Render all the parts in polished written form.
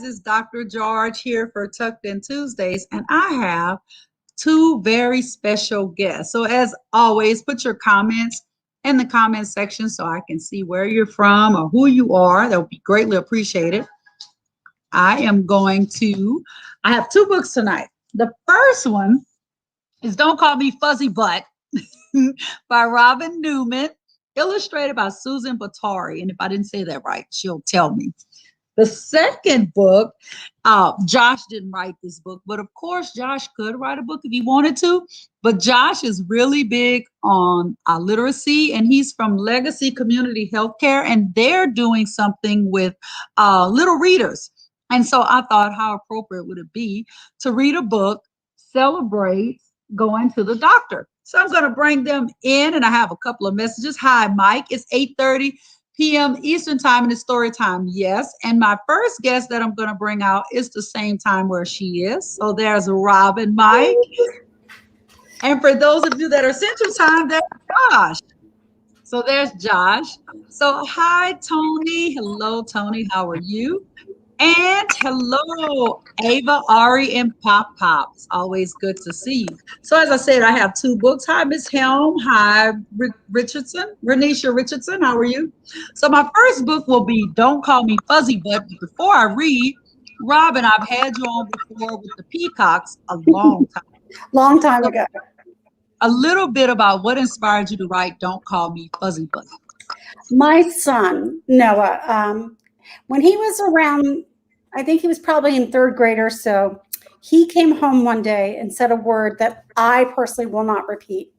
It's Dr. George here for Tucked In Tuesdays, and I have two very special guests. So, as always, put your comments in the comment section so I can see where you're from or who you are. That would be greatly appreciated. I have two books tonight. The first one is Don't Call Me Fuzzybutt by Robin Newman, illustrated by Susan Batori. And if I didn't say that right, she'll tell me. The second book, Josh didn't write this book, but of course, Josh could write a book if he wanted to. But Josh is really big on literacy, and he's from Legacy Community Healthcare, and they're doing something with little readers. And so I thought, how appropriate would it be to read a book, celebrate going to the doctor? So I'm going to bring them in, and I have a couple of messages. Hi, Mike. It's 8:30 p.m. Eastern time, and it's story time. Yes. And my first guest that I'm going to bring out is the same time where she is. So there's Robin, Mike. And for those of you that are Central Time, there's Josh. So there's Josh. So hi, Tony. Hello, Tony. How are you? And hello, Ava, Ari, and Pop Pop. It's always good to see you. So as I said, I have two books. Hi, Miss Helm. Hi, Richardson. Renisha Richardson. How are you? So my first book will be Don't Call Me Fuzzy Butt. But before I read, Robin, I've had you on before with the Peacocks a long time. Long time ago. A little bit about what inspired you to write Don't Call Me Fuzzy Butt. My son, Noah, when he was around, I think he was probably in third grade or so, he came home one day and said a word that I personally will not repeat.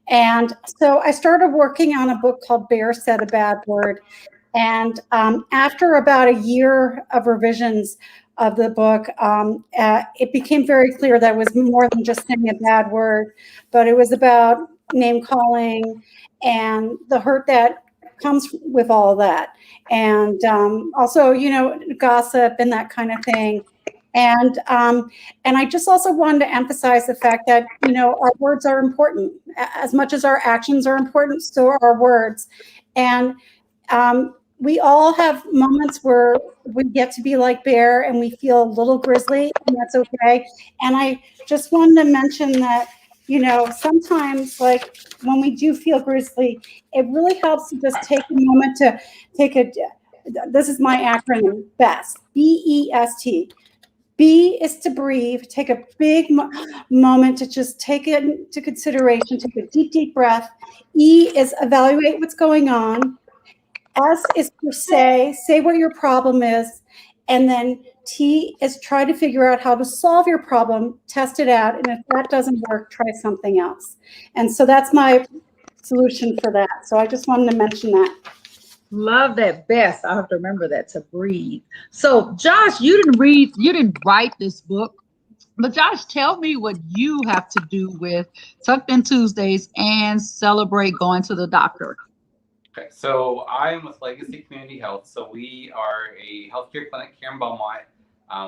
And so I started working on a book called Bear Said a Bad Word. And after about a year of revisions of the book, it became very clear that it was more than just saying a bad word, but it was about name calling and the hurt that comes with all of that. And also, gossip and that kind of thing. And I just also wanted to emphasize the fact that, our words are important. As much as our actions are important, so are our words. And we all have moments where we get to be like Bear and we feel a little grizzly, and that's okay. And I just wanted to mention that, sometimes, like, when we do feel grizzly, it really helps to just take a moment to this is my acronym, BEST, B-E-S-T. B is to breathe, take a big moment to just take it into consideration, take a deep, deep breath. E is evaluate what's going on. S is to say what your problem is. And then T is try to figure out how to solve your problem, test it out. And if that doesn't work, try something else. And so that's my solution for that. So I just wanted to mention that. Love that. Best. I have to remember that, to breathe. So Josh, you didn't write this book, but Josh, tell me what you have to do with Tucked In Tuesdays and celebrate going to the doctor. Okay, so I'm with Legacy Community Health. So we are a healthcare clinic here in Beaumont.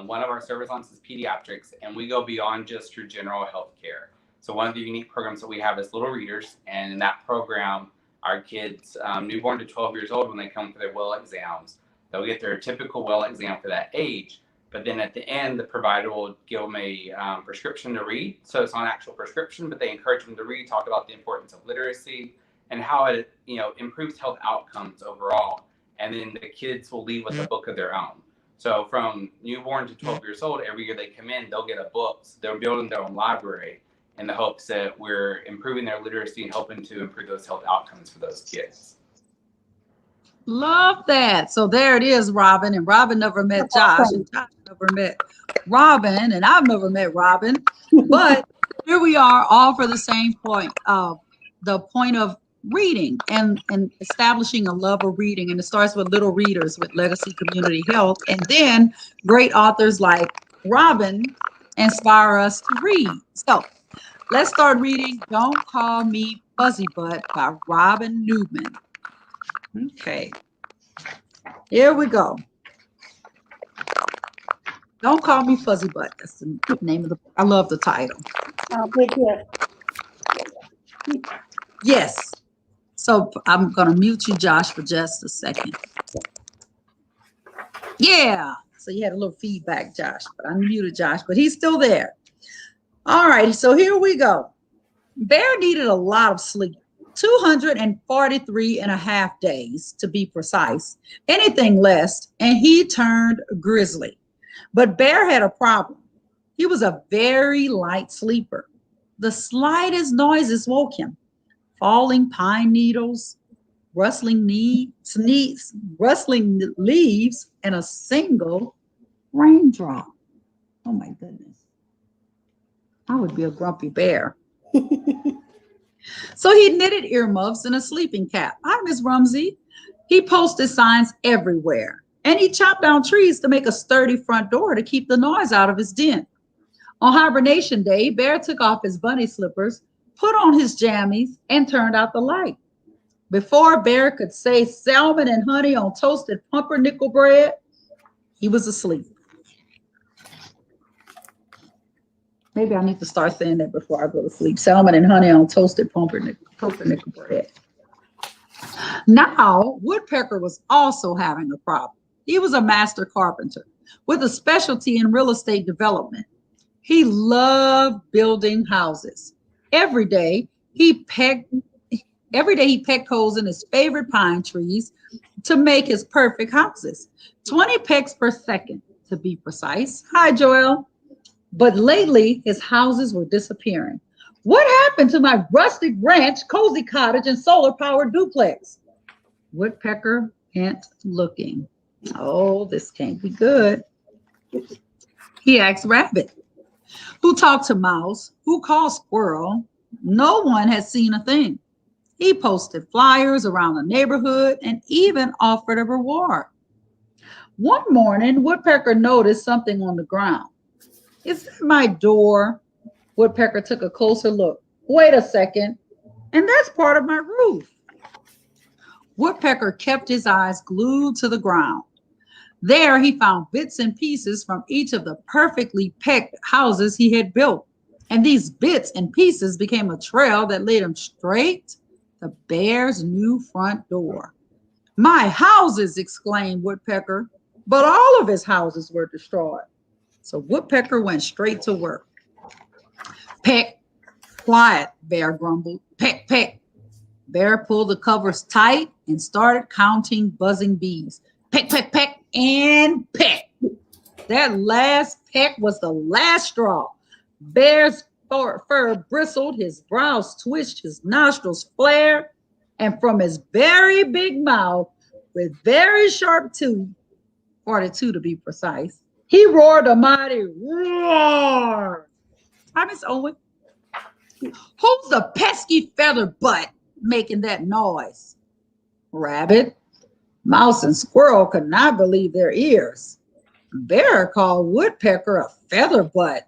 One of our service lines is pediatrics, and we go beyond just your general healthcare. So one of the unique programs that we have is Little Readers, and in that program, our kids, newborn to 12 years old, when they come for their well exams, they'll get their typical well exam for that age. But then at the end, the provider will give them a prescription to read. So it's not an actual prescription, but they encourage them to read, talk about the importance of literacy and how it improves health outcomes overall. And then the kids will leave with a book of their own. So from newborn to 12 years old, every year they come in, they'll get a book. So they're building their own library in the hopes that we're improving their literacy and helping to improve those health outcomes for those kids. Love that. So there it is, Robin. And Robin never met Josh, and Josh never met Robin, and I've never met Robin. But here we are, all for the same point, the point of reading and establishing a love of reading. And it starts with Little Readers with Legacy Community Health. And then great authors like Robin inspire us to read. So let's start reading Don't Call Me Fuzzybutt by Robin Newman. Okay, here we go. Don't Call Me Fuzzybutt. That's the name of the book. I love the title. Thank you. Yes. So I'm going to mute you, Josh, for just a second. Yeah. So you had a little feedback, Josh, but I muted Josh, but he's still there. All right, so here we go. Bear needed a lot of sleep, 243 and a half days to be precise. Anything less, and he turned grizzly. But Bear had a problem. He was a very light sleeper. The slightest noises woke him. Falling pine needles, rustling rustling leaves, and a single raindrop. Oh my goodness. I would be a grumpy bear. So he knitted earmuffs and a sleeping cap. Hi, Miss Rumsey. He posted signs everywhere. And he chopped down trees to make a sturdy front door to keep the noise out of his den. On hibernation day, Bear took off his bunny slippers, put on his jammies, and turned out the light. Before Bear could say salmon and honey on toasted pumpernickel bread, he was asleep. Maybe I need to start saying that before I go to sleep. Salmon and honey on toasted pumpernickel bread. Now, Woodpecker was also having a problem. He was a master carpenter with a specialty in real estate development. He loved building houses. Every day he pecked holes in his favorite pine trees to make his perfect houses. 20 pecks per second, to be precise. Hi, Joel. But lately, his houses were disappearing. What happened to my rustic ranch, cozy cottage, and solar-powered duplex? Woodpecker went looking. Oh, this can't be good. He asked Rabbit, who talked to Mouse, who called Squirrel. No one had seen a thing. He posted flyers around the neighborhood and even offered a reward. One morning, Woodpecker noticed something on the ground. Is that my door? Woodpecker took a closer look. Wait a second. And that's part of my roof. Woodpecker kept his eyes glued to the ground. There he found bits and pieces from each of the perfectly pecked houses he had built. And these bits and pieces became a trail that led him straight to the bear's new front door. My houses, exclaimed Woodpecker, but all of his houses were destroyed. So Woodpecker went straight to work. Peck, quiet, Bear grumbled. Peck, peck. Bear pulled the covers tight and started counting buzzing bees. Peck, peck, peck, and peck. That last peck was the last straw. Bear's fur bristled, his brows twitched, his nostrils flared, and from his very big mouth, with very sharp teeth, 42 to be precise, he roared a mighty roar. Hi, Miss Owen. Who's the pesky feather butt making that noise? Rabbit, Mouse, and Squirrel could not believe their ears. Bear called Woodpecker a feather butt.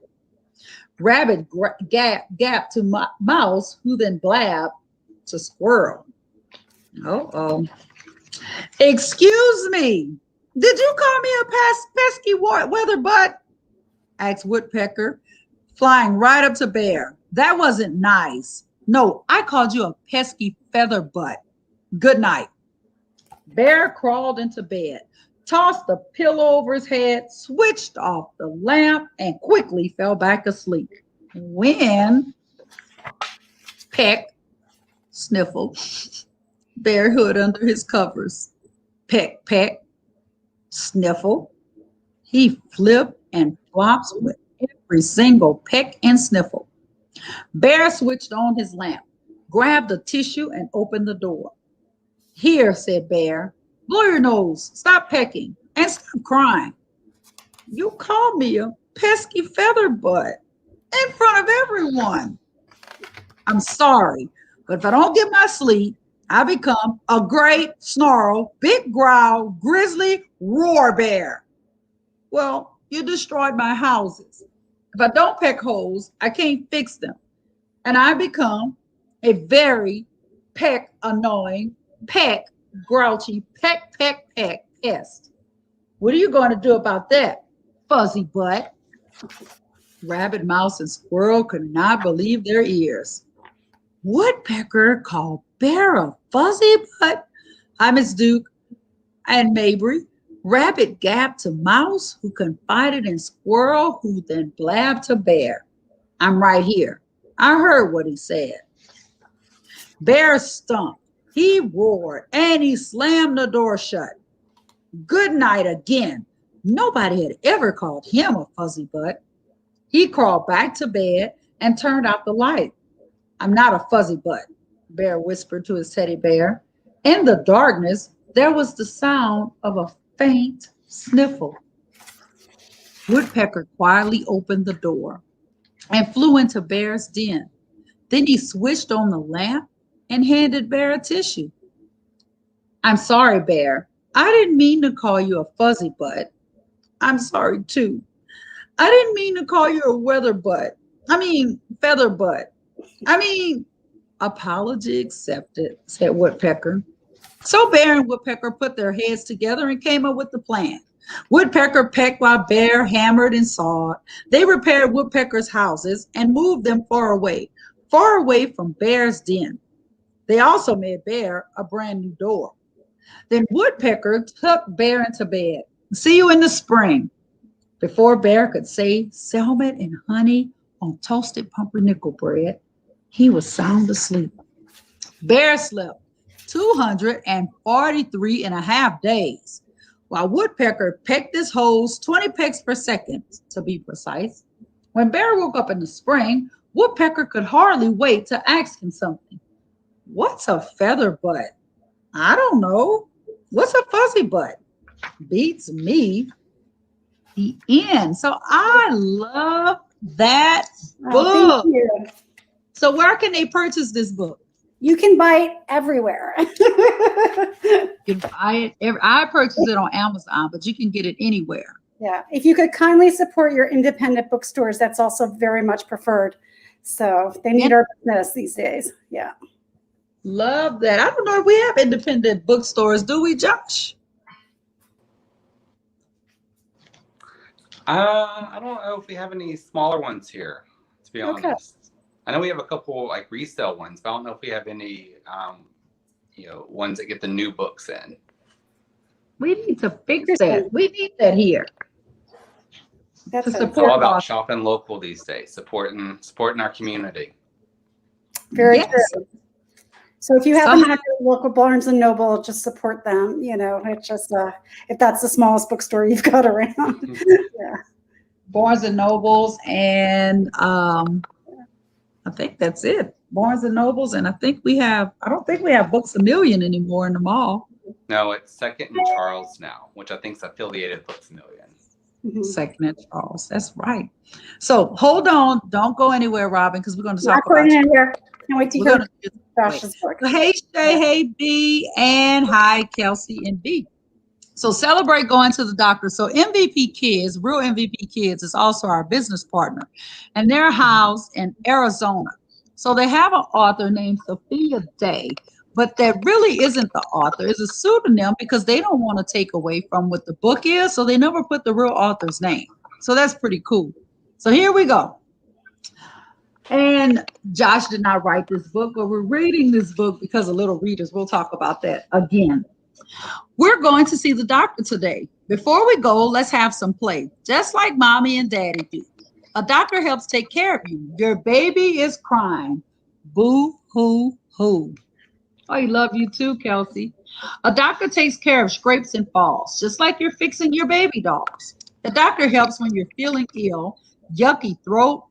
Rabbit gapped to Mouse, who then blabbed to Squirrel. Uh-oh. Excuse me. Did you call me a pesky weather butt? Asked Woodpecker, flying right up to Bear. That wasn't nice. No, I called you a pesky feather butt. Good night. Bear crawled into bed, tossed the pillow over his head, switched off the lamp, and quickly fell back asleep. When Peck sniffled, Bear hid under his covers. Peck, peck, sniffle. He flipped and flops with every single peck and sniffle. Bear switched on his lamp, grabbed a tissue, and opened the door. Here, said Bear, blow your nose, stop pecking, and stop crying. You called me a pesky feather butt in front of everyone. I'm sorry, but if I don't get my sleep, I become a great snarl, big growl, grizzly roar bear. Well, you destroyed my houses. If I don't peck holes, I can't fix them. And I become a very peck annoying, peck grouchy, peck pest. What are you going to do about that, Fuzzybutt? Rabbit, Mouse, and Squirrel could not believe their ears. Woodpecker called Bear a Fuzzybutt. Hi, Miss Duke and Mabry. Rabbit gabbed to Mouse, who confided in Squirrel, who then blabbed to Bear. I'm right here. I heard what he said. Bear stumped. He roared and he slammed the door shut. Good night again. Nobody had ever called him a Fuzzybutt. He crawled back to bed and turned out the light. I'm not a Fuzzybutt, Bear whispered to his teddy bear. In the darkness, there was the sound of a faint sniffle. Woodpecker quietly opened the door and flew into Bear's den. Then he switched on the lamp and handed Bear a tissue. I'm sorry, Bear. I didn't mean to call you a fuzzy butt. I'm sorry, too. I didn't mean to call you a feather butt. Apology accepted, said Woodpecker. So Bear and Woodpecker put their heads together and came up with the plan. Woodpecker pecked while Bear hammered and sawed. They repaired Woodpecker's houses and moved them far away from Bear's den. They also made Bear a brand new door. Then Woodpecker took Bear into bed. See you in the spring. Before Bear could say salmon and honey on toasted pumpernickel bread, he was sound asleep. Bear slept 243 and a half days, while Woodpecker pecked his holes 20 pecks per second, to be precise. When Bear woke up in the spring, Woodpecker could hardly wait to ask him something. What's a feather butt? I don't know. What's a fuzzy butt? Beats me. The end. So I love that book. Thank you. So where can they purchase this book? You can buy it everywhere. You can buy it. I purchased it on Amazon, but you can get it anywhere. Yeah. If you could kindly support your independent bookstores, that's also very much preferred. So they need our business these days. Yeah. Love that. I don't know if we have independent bookstores, do we, Josh? I don't know if we have any smaller ones here, to be honest. I know we have a couple like resale ones, but I don't know if we have any, ones that get the new books in. We need to fix that. We need that here. That's It's all about shopping local these days, supporting our community. Very true. So if you happen to have your local Barnes and Noble, just support them. It's just if that's the smallest bookstore you've got around. Yeah. Barnes and Nobles, and I think that's it. Barnes and Nobles, and I don't think we have Books A Million anymore in the mall. No, it's Second and Charles now, which I think is affiliated with Books A Million. Mm-hmm. Second and Charles, that's right. So hold on, don't go anywhere, Robin, because we're going to talk about you. Can't wait to hear Josh's book. Hey Shay, hey B, and hi Kelsey and B. So celebrate going to the doctor. So MVP Kids, Real MVP Kids, is also our business partner, and they're housed in Arizona. So they have an author named Sophia Day, but that really isn't the author. It's a pseudonym because they don't want to take away from what the book is, so they never put the real author's name. So that's pretty cool. So here we go. And Josh did not write this book, but we're reading this book because of little readers. We'll talk about that again. We're going to see the doctor today. Before we go, let's have some play, just like mommy and daddy do. A doctor helps take care of you. Your baby is crying. Boo, hoo, hoo. I love you too, Kelsey. A doctor takes care of scrapes and falls, just like you're fixing your baby dolls. The doctor helps when you're feeling ill, yucky throat,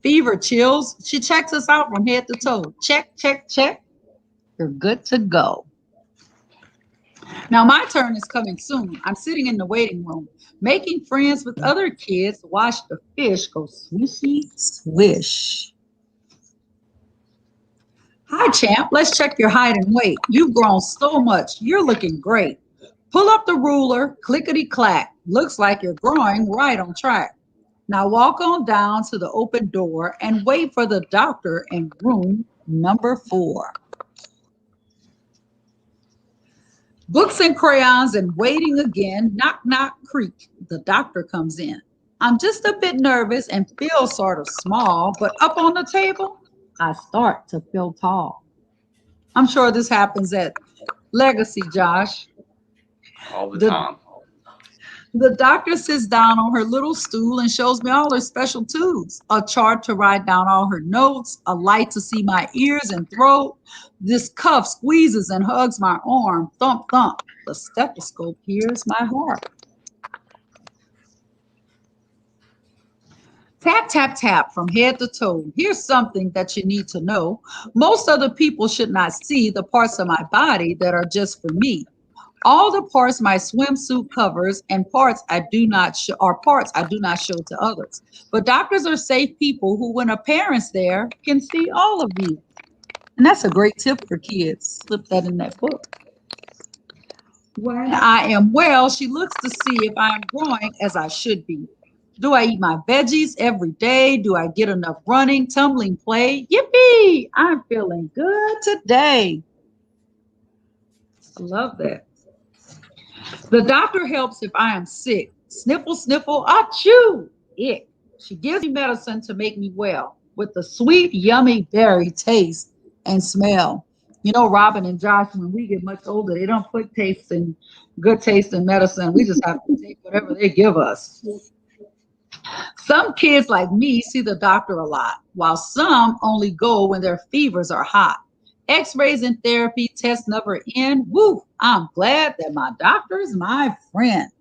fever, chills. She checks us out from head to toe. Check, check, check. You're good to go. Now my turn is coming soon. I'm sitting in the waiting room, making friends with other kids. Watch the fish go swishy, swish. Hi, champ. Let's check your height and weight. You've grown so much. You're looking great. Pull up the ruler, clickety-clack. Looks like you're growing right on track. Now walk on down to the open door and wait for the doctor in room number 4. Books and crayons and waiting again. Knock, knock, creak. The doctor comes in. I'm just a bit nervous and feel sort of small, but up on the table, I start to feel tall. I'm sure this happens at Legacy, Josh. All the time. The doctor sits down on her little stool and shows me all her special tools, a chart to write down all her notes, a light to see my ears and throat. This cuff squeezes and hugs my arm. Thump, thump. The stethoscope hears my heart. Tap, tap, tap from head to toe. Here's something that you need to know. Most other people should not see the parts of my body that are just for me. All the parts my swimsuit covers and parts I do not show to others. But doctors are safe people who, when a parent's there, can see all of you. And that's a great tip for kids. Slip that in that book. When I am well, she looks to see if I am growing as I should be. Do I eat my veggies every day? Do I get enough running, tumbling play? Yippee! I'm feeling good today. I love that. The doctor helps if I am sick. Sniffle, sniffle, achoo! Ick. She gives me medicine to make me well with the sweet, yummy berry taste and smell. You know, Robin and Josh, when we get much older, they don't put good taste in medicine. We just have to take whatever they give us. Some kids like me see the doctor a lot, while some only go when their fevers are hot. X-rays and therapy, tests never end. Woo! I'm glad that my doctor is my friend.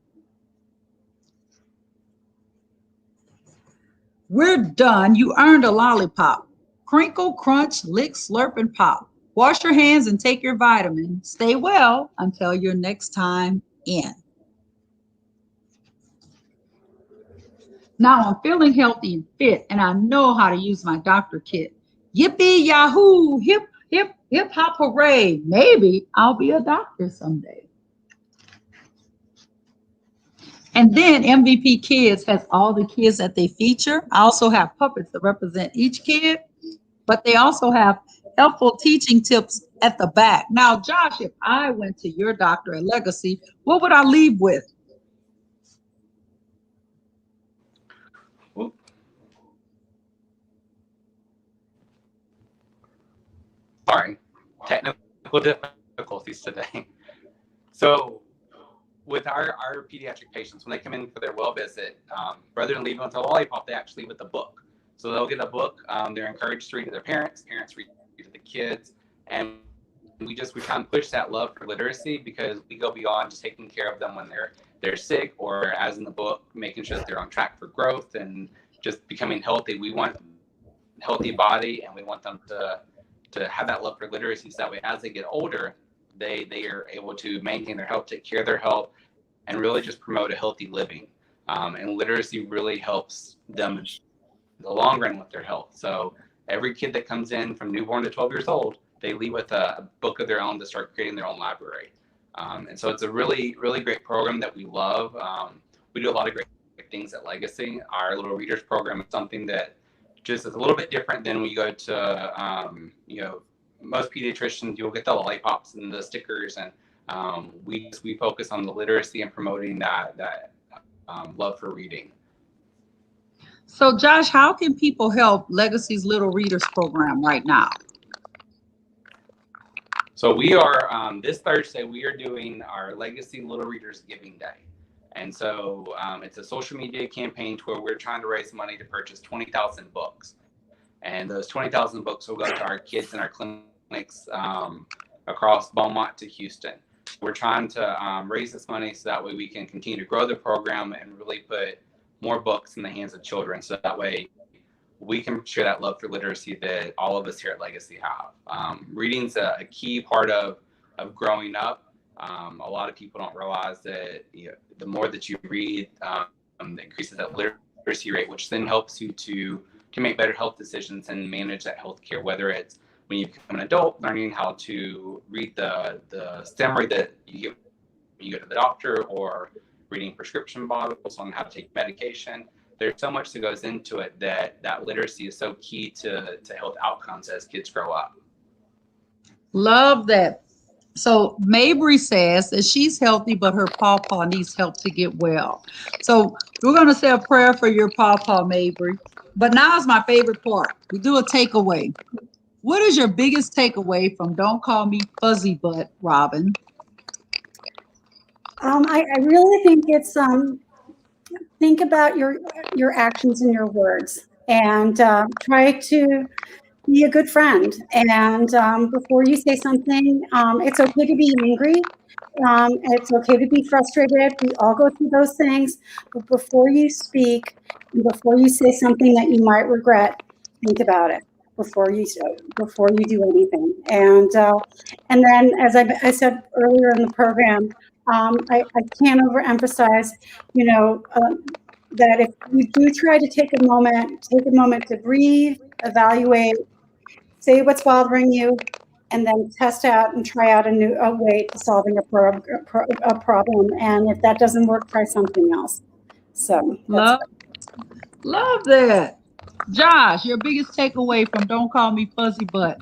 We're done. You earned a lollipop. Crinkle, crunch, lick, slurp, and pop. Wash your hands and take your vitamin. Stay well until your next time in. Now I'm feeling healthy and fit, and I know how to use my doctor kit. Yippee yahoo! Hip, hip, hip hop hooray! Maybe I'll be a doctor someday. And then MVP Kids has all the kids that they feature. I also have puppets that represent each kid, but they also have helpful teaching tips at the back. Now, Josh, if I went to your doctor at Legacy, what would I leave with? Sorry, technical difficulties today. So with our pediatric patients, when they come in for their well visit, rather than leaving with a lollipop, they actually leave with a book. So they'll get a book. They're encouraged to read to their parents read to the kids. And we kind of push that love for literacy because we go beyond just taking care of them when they're sick, or as in the book, making sure that they're on track for growth and just becoming healthy. We want a healthy body, and we want them to have that love for literacy, so that way as they get older, they are able to maintain their health, take care of their health, and really just promote a healthy living. And literacy really helps them in the long run with their health. So every kid that comes in from newborn to 12 years old, they leave with a book of their own to start creating their own library. And so it's a really, really great program that we love. We do a lot of great things at Legacy. Our Little Readers program is something that just is a little bit different than when you go to, most pediatricians, you'll get the lollipops and the stickers, and we focus on the literacy and promoting that love for reading. So, Josh, how can people help Legacy's Little Readers program right now? So we are, this Thursday, we are doing our Legacy Little Readers Giving Day. And so it's a social media campaign to where we're trying to raise money to purchase 20,000 books. And those 20,000 books will go to our kids in our clinics across Beaumont to Houston. We're trying to raise this money so that way we can continue to grow the program and really put more books in the hands of children, so that way we can share that love for literacy that all of us here at Legacy have. Reading's a key part of growing up. A lot of people don't realize that the more that you read, it increases that literacy rate, which then helps you to make better health decisions and manage that health care, whether it's when you become an adult, learning how to read the STEM rate that you get when you go to the doctor, or reading prescription bottles on how to take medication. There's so much that goes into it that literacy is so key to health outcomes as kids grow up. Love that. So Mabry says that she's healthy, but her pawpaw needs help to get well. So we're going to say a prayer for your pawpaw, Mabry. But now is my favorite part. We do a takeaway. What is your biggest takeaway from Don't Call Me Fuzzybutt, Robin? I really think it's think about your actions and your words, and try to be a good friend. And before you say something, it's okay to be angry. It's okay to be frustrated. We all go through those things. But before you speak, and before you say something that you might regret, think about it before you do anything. And then, as I said earlier in the program, I can't overemphasize, that if you do try to take a moment to breathe, evaluate, say what's bothering you, and then test out and try out a way to solving a problem. And if that doesn't work, try something else. So Love, love that. Josh, your biggest takeaway from Don't Call Me Fuzzy Butt.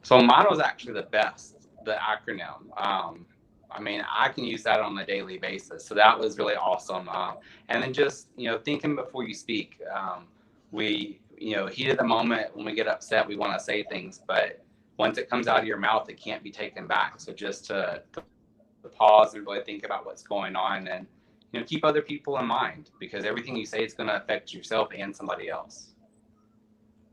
So mine was actually the best, the acronym. I mean, I can use that on a daily basis. So that was really awesome. And then just, thinking before you speak. We, heat of the moment, when we get upset, we want to say things, but once it comes out of your mouth, it can't be taken back. So just to pause and really think about what's going on, and, keep other people in mind, because everything you say is going to affect yourself and somebody else.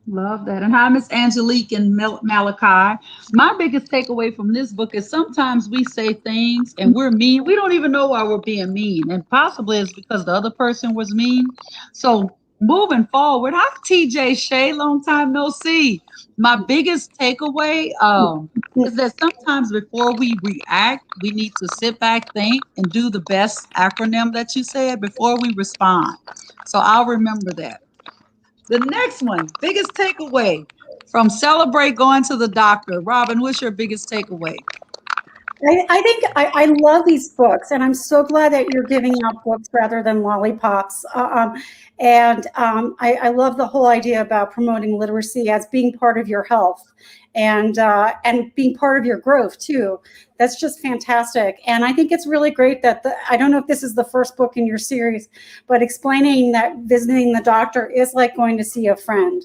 Love that. And hi, Miss Angelique and Malachi. My biggest takeaway from this book is sometimes we say things and we're mean. We don't even know why we're being mean. And possibly it's because the other person was mean. So moving forward, hi, TJ Shay, long time no see. My biggest takeaway is that sometimes before we react, we need to sit back, think, and do the best acronym that you said before we respond. So I'll remember that. The next one, biggest takeaway from Celebrate Going to the Doctor. Robin, what's your biggest takeaway? I think I love these books, and I'm so glad that you're giving out books rather than lollipops. I love the whole idea about promoting literacy as being part of your health and being part of your growth too. That's just fantastic. And I think it's really great that I don't know if this is the first book in your series, but explaining that visiting the doctor is like going to see a friend.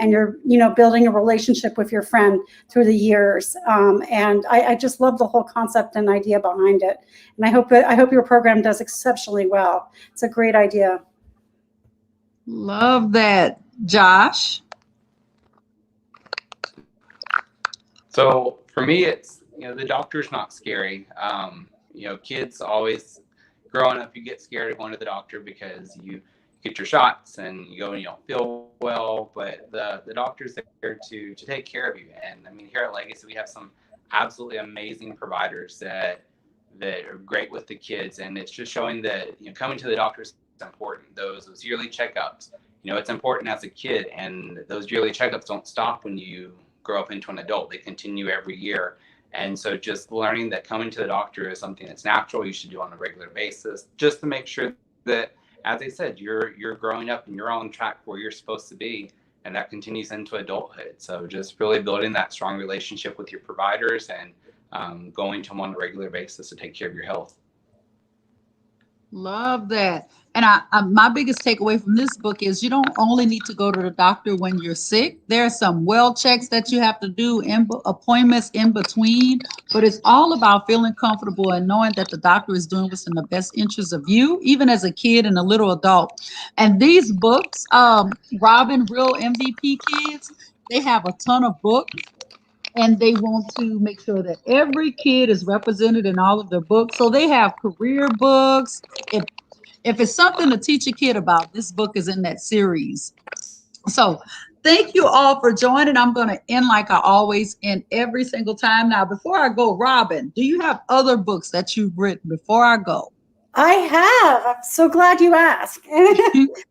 And you're, building a relationship with your friend through the years. And I just love the whole concept and idea behind it. And I hope your program does exceptionally well. It's a great idea. Love that. Josh? So for me, it's, the doctor's not scary. Kids always, growing up, you get scared of going to the doctor because you get your shots and you go and you don't feel well, but the doctor's there to take care of you. And I mean, here at Legacy, we have some absolutely amazing providers that are great with the kids, and it's just showing that coming to the doctor is important. Those yearly checkups, it's important as a kid, and those yearly checkups don't stop when you grow up into an adult. They continue every year. And so just learning that coming to the doctor is something that's natural, you should do on a regular basis, just to make sure that, as I said, you're growing up and you're on track where you're supposed to be, and that continues into adulthood. So just really building that strong relationship with your providers and going to them on a regular basis to take care of your health. Love that. And my biggest takeaway from this book is you don't only need to go to the doctor when you're sick. There are some well checks that you have to do, appointments in between, but it's all about feeling comfortable and knowing that the doctor is doing what's in the best interest of you, even as a kid and a little adult. And these books, Robin, Real MVP Kids, they have a ton of books. And they want to make sure that every kid is represented in all of their books. So they have career books. If it's something to teach a kid about, this book is in that series. So thank you all for joining. I'm going to end like I always end every single time. Now, before I go, Robin, do you have other books that you've written before I go? I have. I'm so glad you asked.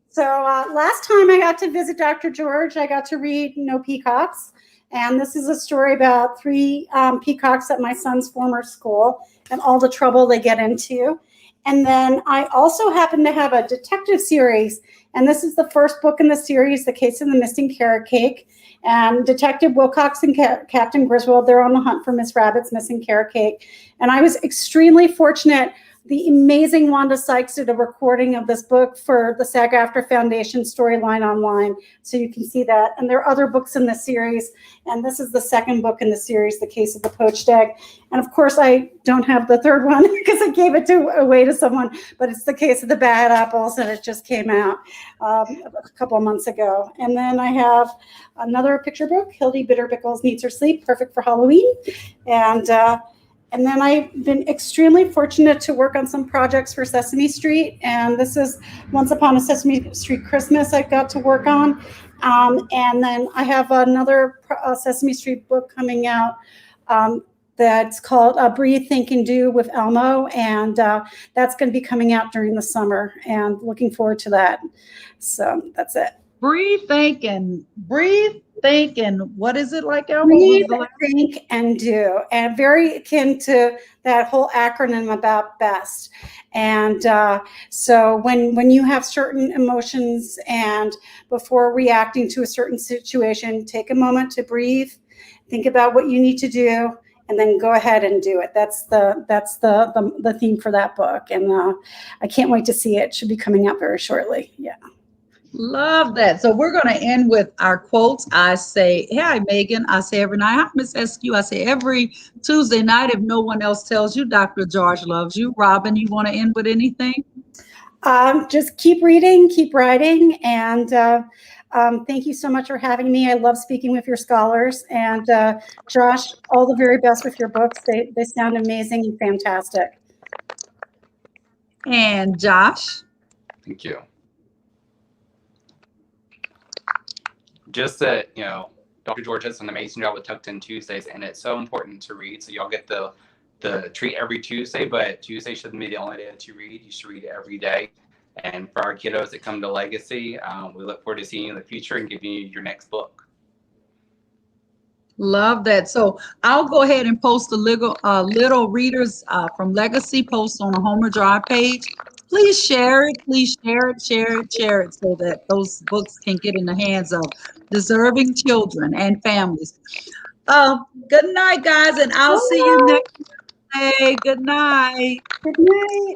So last time I got to visit Dr. George, I got to read No Peacocks. And this is a story about 3 peacocks at my son's former school and all the trouble they get into. And then I also happen to have a detective series. And this is the first book in the series, The Case of the Missing Carrot Cake. And Detective Wilcox and Captain Griswold, they're on the hunt for Miss Rabbit's missing carrot cake. And I was extremely fortunate The amazing Wanda Sykes did a recording of this book for the SAG-AFTRA Foundation Storyline Online, so you can see that. And there are other books in this series, and this is the second book in the series, The Case of the Poached Egg. And of course, I don't have the third one because I gave it away to someone, but it's The Case of the Bad Apples, and it just came out a couple of months ago. And then I have another picture book, Hildy Bitterbickles Needs Her Sleep, perfect for Halloween. And then I've been extremely fortunate to work on some projects for Sesame Street. And this is Once Upon a Sesame Street Christmas I got to work on. And then I have another Sesame Street book coming out that's called Breathe, Think, and Do with Elmo. And that's going to be coming out during the summer, and looking forward to that. So that's it. Breathe, think, and what is it like, Elmo? Breathe, think, and do. And very akin to that whole acronym about BEST. And so when you have certain emotions, and before reacting to a certain situation, take a moment to breathe, think about what you need to do, and then go ahead and do it. That's the theme for that book. And I can't wait to see it. It should be coming out very shortly. Yeah. Love that. So we're going to end with our quotes. I say, hi, Megan. I say every night. Hi, Miss SQ. I say every Tuesday night. If no one else tells you, Dr. George loves you. Robin, you want to end with anything? Just keep reading, keep writing. And thank you so much for having me. I love speaking with your scholars. And Josh, all the very best with your books. They sound amazing and fantastic. And Josh? Thank you. Just that, Dr. George does an amazing job with Tucked In Tuesdays, and it's so important to read. So y'all get the treat every Tuesday, but Tuesday shouldn't be the only day that you read. You should read every day. And for our kiddos that come to Legacy, we look forward to seeing you in the future and giving you your next book. Love that. So I'll go ahead and post the little readers from Legacy post on the Homer Drive page. Please share it. Please share it so that those books can get in the hands of deserving children and families. Good night, guys, and I'll see you next day. Good night. Good night.